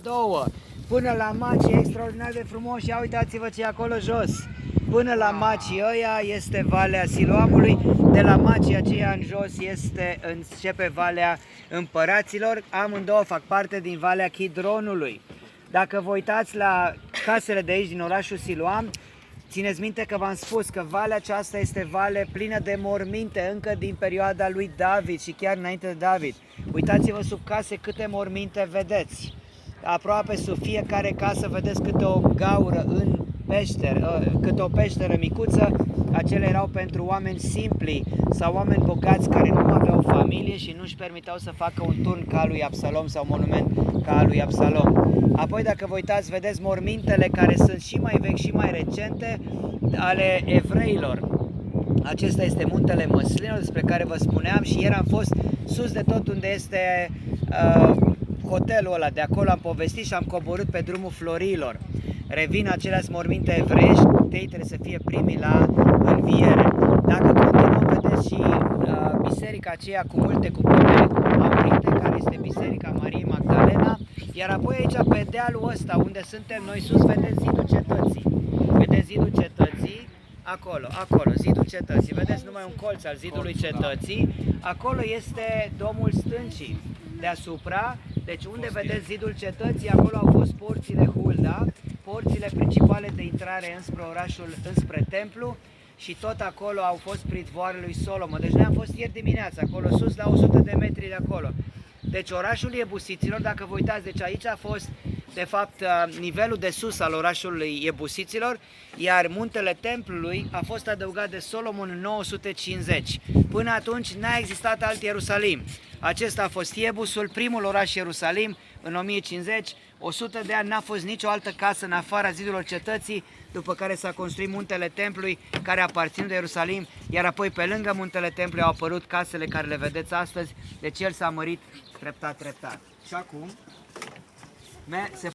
două, până la macii extraordinar de frumos. Ia uitați-vă ce e acolo jos. Până la macii ăia este Valea Siloamului, de la macii aceia în jos începe Valea Împăraților, amândouă fac parte din Valea Chidronului. Dacă vă uitați la casele de aici din orașul Siloam, țineți minte că v-am spus că valea aceasta este vale plină de morminte încă din perioada lui David și chiar înainte de David. Uitați-vă sub case câte morminte vedeți. Aproape sub fiecare casă vedeți câte o gaură în peșteră, câte o peșteră micuță. Acelea erau pentru oameni simpli sau oameni bogați care nu aveau familie și nu își permiteau să facă un turn ca lui Absalom sau monument ca lui Absalom. Apoi, dacă vă uitați, vedeți mormintele care sunt și mai vechi și mai recente ale evreilor. Acesta este muntele Măslinilor despre care vă spuneam și ieri am fost sus de tot unde este hotelul ăla. De acolo am povestit și am coborât pe drumul Florilor. Revin aceleași morminte evreiești, ei trebuie să fie primii la înviere. Dacă continuăm, vedeți și biserica aceea cu multe cupole aurite, care este Biserica Mariei Magdalena. Iar apoi aici, pe dealul ăsta, unde suntem noi sus, vedeți zidul cetății. Vedeți zidul cetății? Acolo, zidul cetății. Vedeți numai un colț al zidului cetății. Acolo este domul stâncii deasupra. Deci unde vedeți zidul cetății, acolo au fost porțile Hulda, porțile principale de intrare înspre orașul, înspre templu, și tot acolo au fost pridvoarele lui Solomon. Deci noi am fost ieri dimineața acolo sus, la 100 de metri de acolo. Deci orașul Iebusiților, dacă vă uitați, deci aici a fost de fapt nivelul de sus al orașului Iebusiților, iar muntele templului a fost adăugat de Solomon în 950. Până atunci n-a existat alt Ierusalim. Acesta a fost Iebusul, primul oraș Ierusalim, în 1050. 100 de ani n-a fost nicio altă casă în afara zidurilor cetății, după care s-a construit muntele templului, care aparțin de Ierusalim, iar apoi pe lângă muntele templului au apărut casele care le vedeți astăzi, deci el s-a mărit treptat. Și acum se